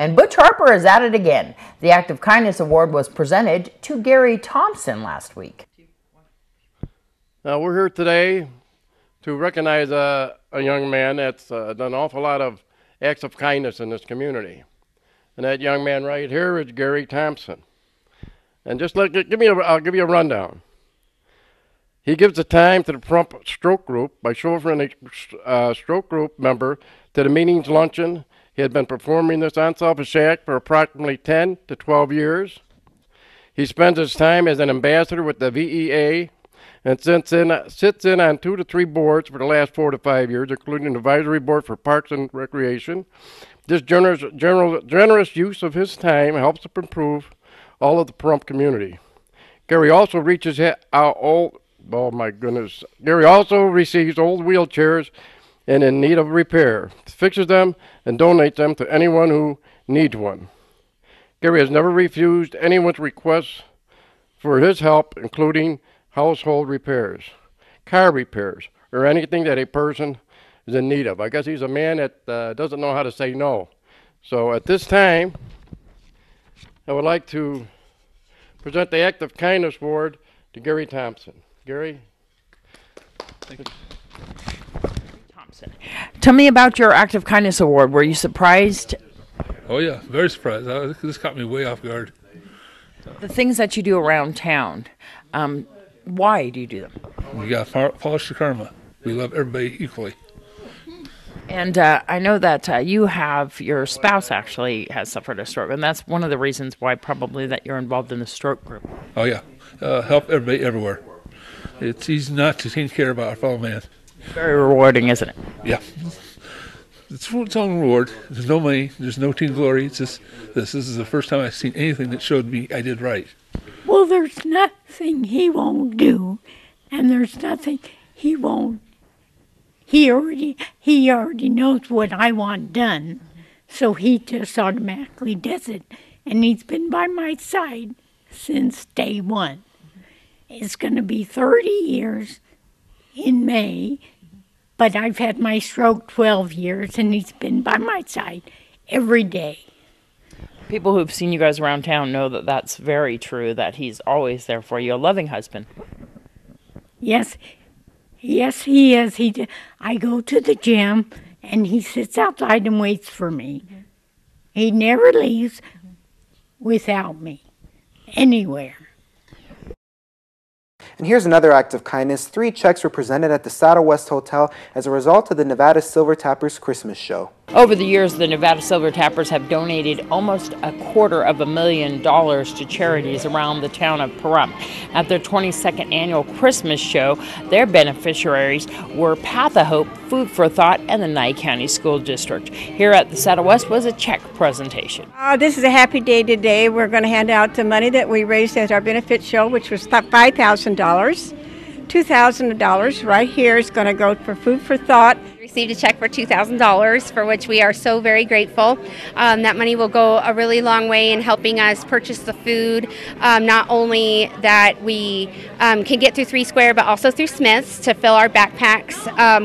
And Butch Harper is at it again. The Act of Kindness Award was presented to Gary Thompson last week. Now we're here today to recognize a young man that's done an awful lot of acts of kindness in this community. And that young man right here is Gary Thompson. And just I'll give you a rundown. He gives the time to the Prump Stroke Group by chauffeuring a stroke group member to the meetings luncheon. He had been performing this unselfish act for approximately 10 to 12 years. He spends his time as an ambassador with the VEA and sits in on 2 to 3 boards for the last 4 to 5 years, including the advisory board for Parks and Recreation. This generous use of his time helps to improve all of the Pahrump community. Gary also receives old wheelchairs and in need of repair, fixes them, and donates them to anyone who needs one. Gary has never refused anyone's requests for his help, including household repairs, car repairs, or anything that a person is in need of. I guess he's a man that doesn't know how to say no. So at this time, I would like to present the Act of Kindness Award to Gary Thompson. Gary? Thank you. Tell me about your Act of Kindness Award. Were you surprised? Oh yeah, very surprised. This caught me way off guard. The things that you do around town, why do you do them? We got polish the karma. We love everybody equally. And I know that your spouse actually has suffered a stroke, and that's one of the reasons why probably that you're involved in the stroke group. Oh yeah, help everybody everywhere. It's easy not to take care of our fellow man. Very rewarding, isn't it? Yeah. It's its own reward. There's no money. There's no teen glory. It's just this is the first time I've seen anything that showed me I did right. Well, there's nothing he won't do, and there's nothing he won't. He already knows what I want done, so he just automatically does it. And he's been by my side since day one. It's going to be 30 years in May, but I've had my stroke 12 years, and he's been by my side every day. People who've seen you guys around town know that that's very true, that he's always there for you, a loving husband. Yes, he is. I go to the gym, and he sits outside and waits for me. He never leaves without me, anywhere. And here's another act of kindness. 3 checks were presented at the Saddle West Hotel as a result of the Nevada Silver Tappers Christmas show. Over the years, the Nevada Silver Tappers have donated almost $250,000 to charities around the town of Pahrump. At their 22nd annual Christmas show, their beneficiaries were Path of Hope, Food for Thought, and the Nye County School District. Here at the Saddle West was a check presentation. This is a happy day today. We're going to hand out the money that we raised at our benefit show, which was $5,000. $2,000 right here is going to go for Food for Thought. We received a check for $2,000, for which we are so very grateful. That money will go a really long way in helping us purchase the food, not only that we can get through 3 Square, but also through Smith's to fill our backpacks.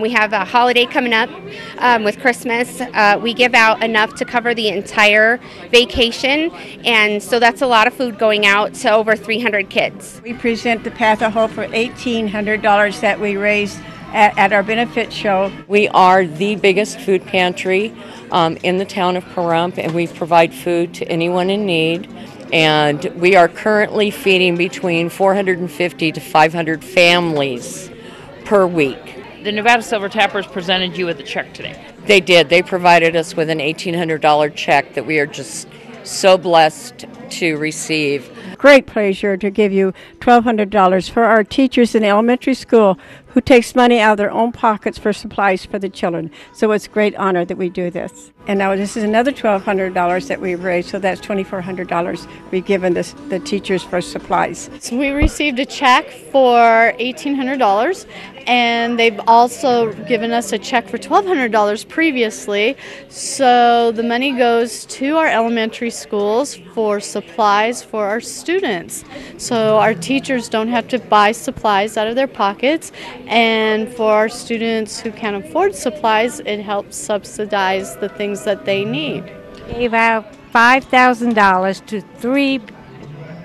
We have a holiday coming up with Christmas. We give out enough to cover the entire vacation, and so that's a lot of food going out to over 300 kids. We present the Path of Hope for $1,800 that we raised at our benefit show. We are the biggest food pantry in the town of Pahrump, and we provide food to anyone in need. And we are currently feeding between 450 to 500 families per week. The Nevada Silver Tappers presented you with a check today. They did. They provided us with an $1,800 check that we are just so blessed to receive. Great pleasure to give you $1,200 for our teachers in elementary school who takes money out of their own pockets for supplies for the children. So it's a great honor that we do this. And now this is another $1,200 that we've raised, so that's $2,400 we've given the teachers for supplies. So we received a check for $1,800, and they've also given us a check for $1,200 previously. So the money goes to our elementary schools for supplies for our students. So our teachers don't have to buy supplies out of their pockets, and for our students who can't afford supplies, it helps subsidize the things that they need. Gave out $5,000 to 3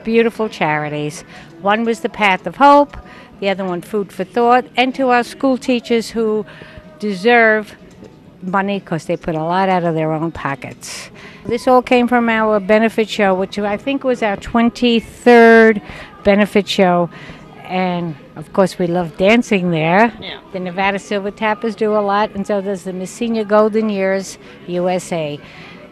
beautiful charities. One was the Path of Hope, the other one Food for Thought, and to our school teachers who deserve money because they put a lot out of their own pockets. This all came from our benefit show, which I think was our 23rd benefit show. And of course we love dancing there. Yeah. The Nevada Silver Tappers do a lot, and so does the Miss Senior Golden Years USA.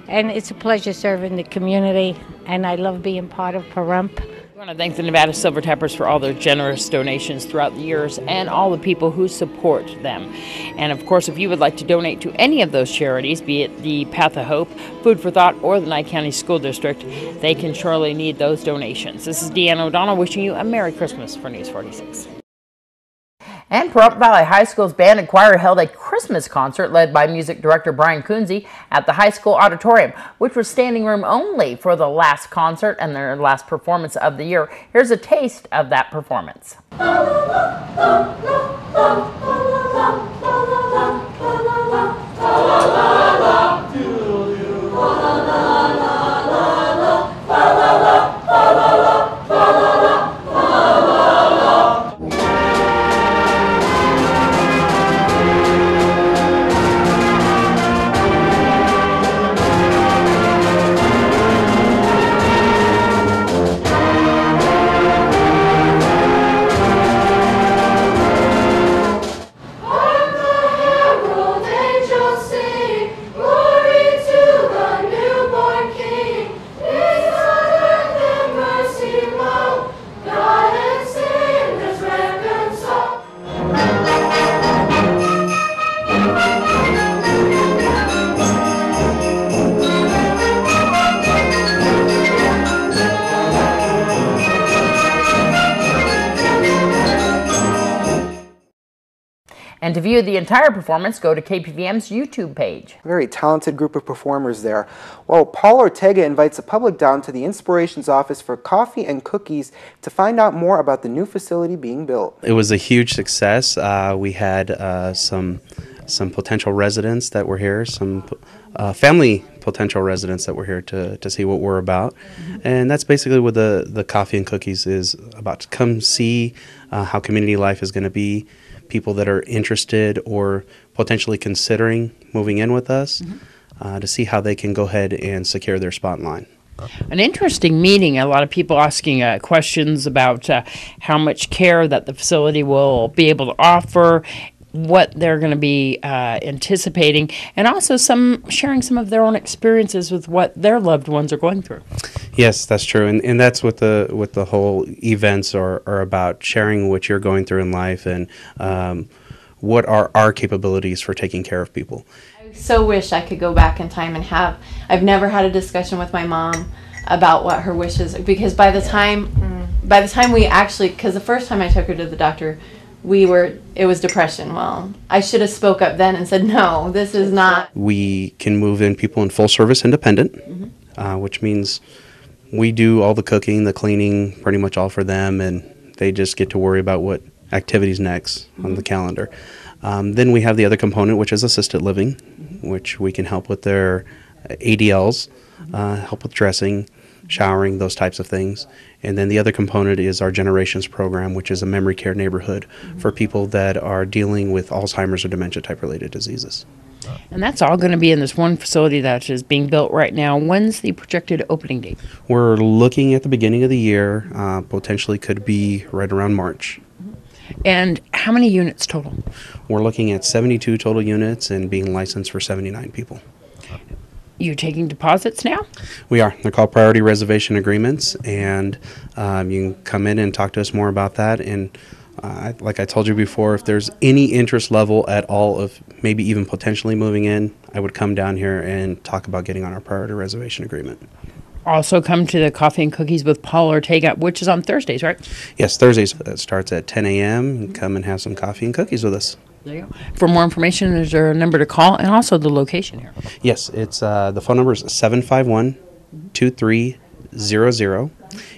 And it's a pleasure serving the community, and I love being part of Pahrump. I want to thank the Nevada Silver Tappers for all their generous donations throughout the years and all the people who support them. And of course, if you would like to donate to any of those charities, be it the Path of Hope, Food for Thought, or the Nye County School District, they can surely need those donations. This is Deanna O'Donnell wishing you a Merry Christmas for News 46. And Pahrump Valley High School's band and choir held a Christmas concert led by music director Brian Kunze at the high school auditorium, which was standing room only for the last concert and their last performance of the year. Here's a taste of that performance. And to view the entire performance, go to KPVM's YouTube page. Very talented group of performers there. Well, Paul Ortega invites the public down to the Inspirations office for coffee and cookies to find out more about the new facility being built. It was a huge success. We had some potential residents that were here, some family potential residents that were here to see what we're about. And that's basically what the coffee and cookies is about. To come see how community life is going to be, people that are interested or potentially considering moving in with us, to see how they can go ahead and secure their spot in line. An interesting meeting. A lot of people asking questions about how much care that the facility will be able to offer, what they're going to be anticipating, and also some sharing some of their own experiences with what their loved ones are going through. Yes, that's true, and that's what the whole events are about, sharing what you're going through in life and what are our capabilities for taking care of people. I so wish I could go back in time and I've never had a discussion with my mom about what her wishes, because by the time we actually, because the first time I took her to the doctor, it was depression. Well, I should have spoke up then and said, no, this is not. We can move in people in full service independent, which means we do all the cooking, the cleaning, pretty much all for them, and they just get to worry about what activities next on the calendar. Then we have the other component, which is assisted living, which we can help with their ADLs, help with dressing, showering, those types of things. And then the other component is our Generations program, which is a memory care neighborhood for people that are dealing with Alzheimer's or dementia type related diseases. And that's all going to be in this one facility that is being built right now. When's the projected opening date? We're looking at the beginning of the year, potentially could be right around March. And how many units total? We're looking at 72 total units and being licensed for 79 people. You taking deposits now? We are. They're called priority reservation agreements, and you can come in and talk to us more about that. And like I told you before, if there's any interest level at all of maybe even potentially moving in, I would come down here and talk about getting on our priority reservation agreement. Also come to the Coffee and Cookies with Paul Ortega, which is on Thursdays, right? Yes, Thursdays. It starts at 10 a.m. You come and have some coffee and cookies with us. There you go. For more information, is there a number to call and also the location here? Yes, it's the phone number is 751-2300,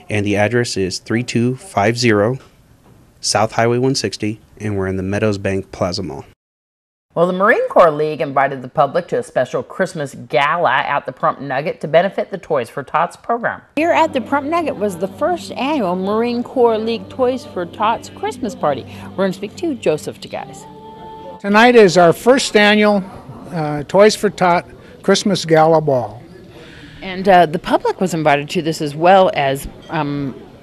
and the address is 3250 South Highway 160, and we're in the Meadows Bank Plaza Mall. Well, the Marine Corps League invited the public to a special Christmas gala at the Pahrump Nugget to benefit the Toys for Tots program. Here at the Pahrump Nugget was the first annual Marine Corps League Toys for Tots Christmas party. We're going to speak to Joseph DeGuys. Tonight is our first annual Toys for Tot Christmas Gala Ball. And the public was invited to this as well as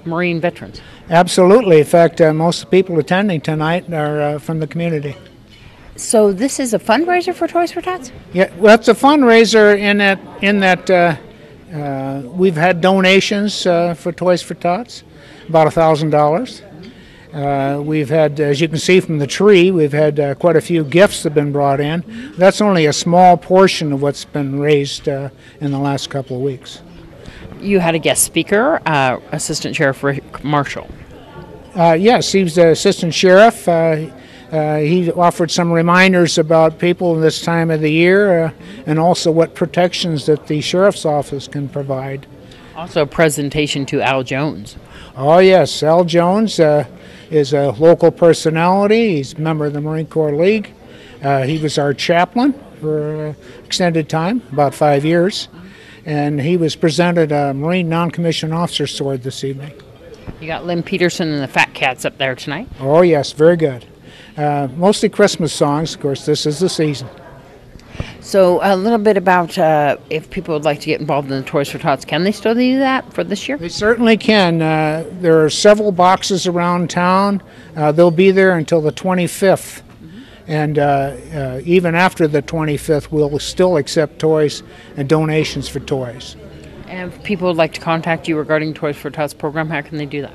Marine veterans. Absolutely. In fact, most of the people attending tonight are from the community. So this is a fundraiser for Toys for Tots? Yeah, well, it's a fundraiser in that we've had donations for Toys for Tots, about $1,000. We've had, as you can see from the tree, we've had quite a few gifts that have been brought in. That's only a small portion of what's been raised in the last couple of weeks. You had a guest speaker, Assistant Sheriff Rick Marshall. Yes, he was the Assistant Sheriff. He offered some reminders about people this time of the year and also what protections that the Sheriff's Office can provide. Also a presentation to Al Jones. Oh yes, Al Jones is a local personality. He's a member of the Marine Corps League. He was our chaplain for an extended time, about 5 years, and he was presented a Marine Non-Commissioned Officer Sword this evening. You got Lynn Peterson and the Fat Cats up there tonight. Oh yes, very good. Mostly Christmas songs. Of course, this is the season. So a little bit about if people would like to get involved in the Toys for Tots, can they still do that for this year? They certainly can. There are several boxes around town. They'll be there until the 25th. And even after the 25th, we'll still accept toys and donations for toys. And if people would like to contact you regarding Toys for Tots program, how can they do that?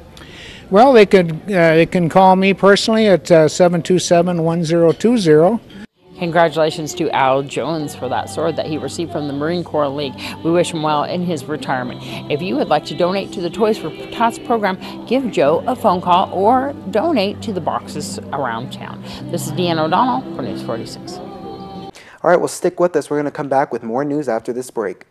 Well, they can call me personally at 727-1020. Congratulations to Al Jones for that sword that he received from the Marine Corps League. We wish him well in his retirement. If you would like to donate to the Toys for Tots program, give Joe a phone call or donate to the boxes around town. This is Deanne O'Donnell for News 46. All right, well, stick with us. We're going to come back with more news after this break.